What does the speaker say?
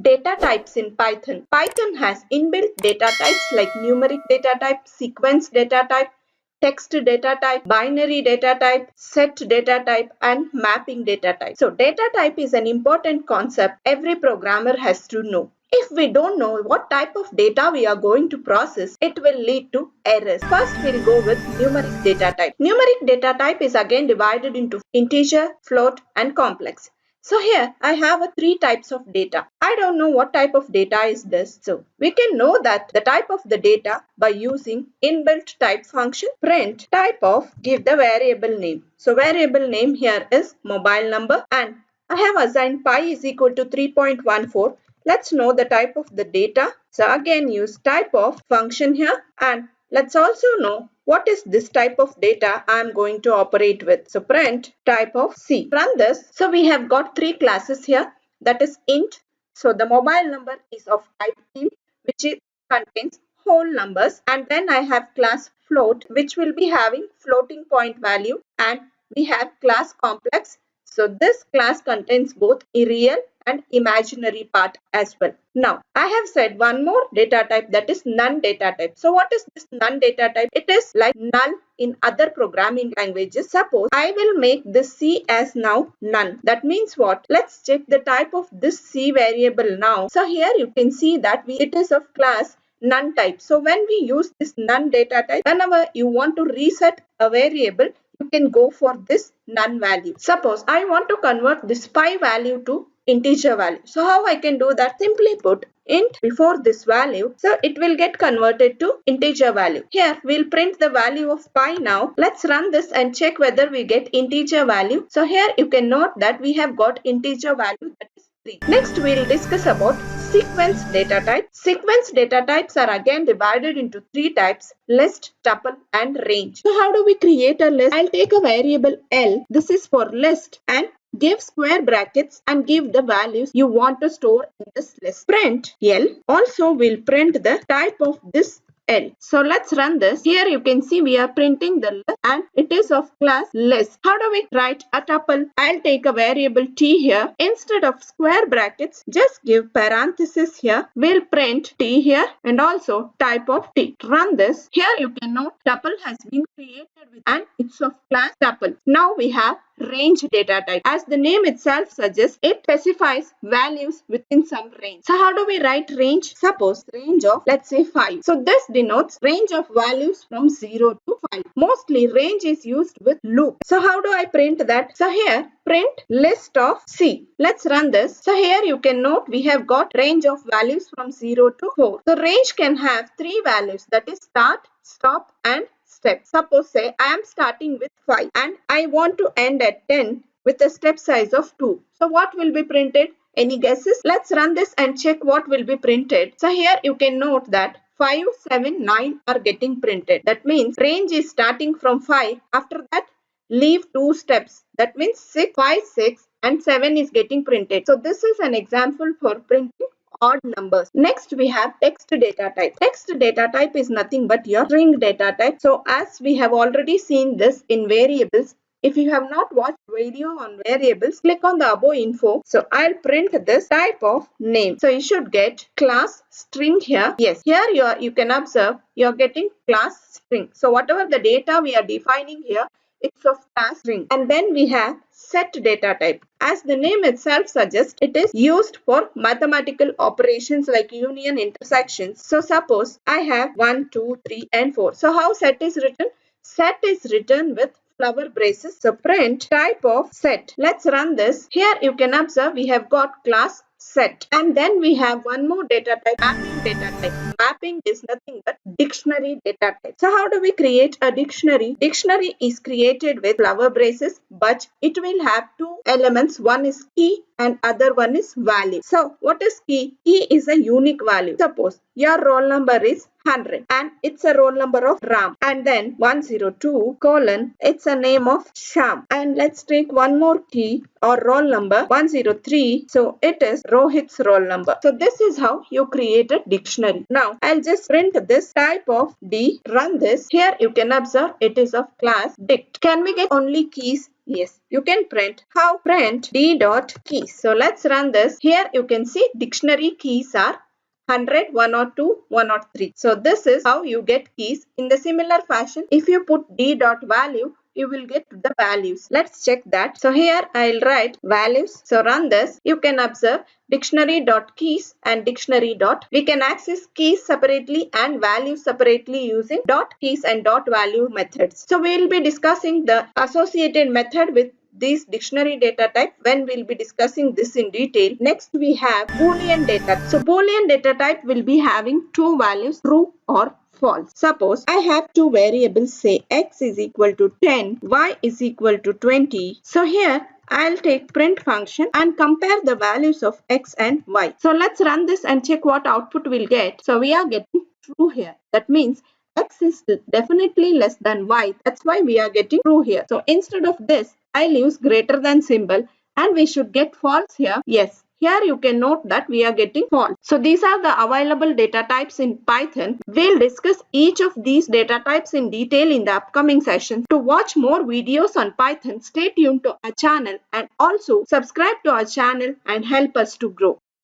Data types in Python. Python has inbuilt data types like numeric data type, sequence data type, text data type, binary data type, set data type, and mapping data type. So data type is an important concept every programmer has to know. If we don't know what type of data we are going to process, it will lead to errors. First, we'll go with numeric data type. Numeric data type is again divided into integer, float, and complex. So here I have three types of data. I don't know what type of data is this. So we can know that the type of the data by using inbuilt type function. Print type of, give the variable name. So variable name here is mobile number, and I have assigned pi is equal to 3.14. Let's know the type of the data. So again use type of function here, and let's also know what is this type of data I am going to operate with. So print type of C. Run this. So we have got three classes here, that is int. So the mobile number is of type int, which contains whole numbers, and then I have class float, which will be having floating point value, and we have class complex. So this class contains both real and imaginary part as well. Now I have said one more data type, that is none data type. So what is this none data type? It is like null in other programming languages. Suppose I will make this C as now none. That means what? Let's check the type of this C variable now. So here you can see that it is of class none type. So when we use this none data type, whenever you want to reset a variable, you can go for this none value. Suppose I want to convert this pi value to integer value. So how I can do that? Simply put int before this value, so it will get converted to integer value. Here we'll print the value of pi now. Let's run this and check whether we get integer value. So here you can note that we have got integer value, that is 3. Next we'll discuss about sequence data type. Sequence data types are again divided into three types: list, tuple, and range. So how do we create a list? I'll take a variable L. This is for list, and give square brackets and give the values you want to store in this list. Print L. Also will print the type of this L. So let's run this. Here you can see we are printing the list, and it is of class list. How do we write a tuple? I'll take a variable T here. Instead of square brackets, just give parenthesis here. We'll print T here and also type of T. Run this. Here you can note tuple has been created with, and it's of class tuple. Now we have range data type. As the name itself suggests, it specifies values within some range. So how do we write range? Suppose range of, let's say, 5. So this denotes range of values from 0 to 5. Mostly range is used with loop. So how do I print that? So here print list of C. Let's run this. So here you can note we have got range of values from 0 to 4. So range can have three values, that is start, stop, and step. Suppose say I am starting with 5 and I want to end at 10 with a step size of 2. So what will be printed? Any guesses? Let's run this and check what will be printed. So here you can note that 5, 7, 9 are getting printed. That means range is starting from 5. After that, leave 2 steps. That means 6, 5, 6 and 7 is getting printed. So this is an example for printing odd numbers. Next we have text data type. Text data type is nothing but your string data type. So as we have already seen this in variables, if you have not watched video on variables, click on the above info. So I'll print this type of name. So you should get class string here. Yes, here you can observe you're getting class string. So whatever the data we are defining here, it's of class string. And then we have set data type. As the name itself suggests, it is used for mathematical operations like union, intersections. So suppose I have 1, 2, 3 and 4. So how set is written? Set is written with flower braces. So print type of set. Let's run this. Here you can observe we have got class set, and then we have one more data type, mapping data type. Mapping is nothing but dictionary data type. So how do we create a dictionary? Dictionary is created with flower braces, but it will have two elements. One is key and other one is value. So what is key? Key is a unique value. Suppose your roll number is 100 and it's a roll number of Ram, and then 102 colon, it's a name of Sham. And let's take one more key or roll number 103, so it is Rohit's roll number. So this is how you create a dictionary. Now I'll just print this type of D. Run this. Here you can observe it is of class dict. Can we get only keys? Yes, you can print. How? Print d dot keys. So let's run this. Here you can see dictionary keys are 100, 102, 103. So this is how you get keys. In the similar fashion, if you put d dot value, you will get the values. Let's check that. So here I'll write values. So run this. You can observe dictionary dot keys and dictionary dot. We can access keys separately and values separately using dot keys and dot value methods. So we will be discussing the associated method with these dictionary data type when we'll be discussing this in detail. Next we have Boolean data. So Boolean data type will be having two values, true or false. Suppose I have two variables, say x is equal to 10, y is equal to 20. So here I'll take print function and compare the values of x and y. So let's run this and check what output we'll get. So we are getting true here. That means x is definitely less than y. That's why we are getting true here. So instead of this, I'll use greater than symbol and we should get false here. Yes. Here you can note that we are getting false. So these are the available data types in Python. We'll discuss each of these data types in detail in the upcoming session. To watch more videos on Python, stay tuned to our channel and also subscribe to our channel and help us to grow.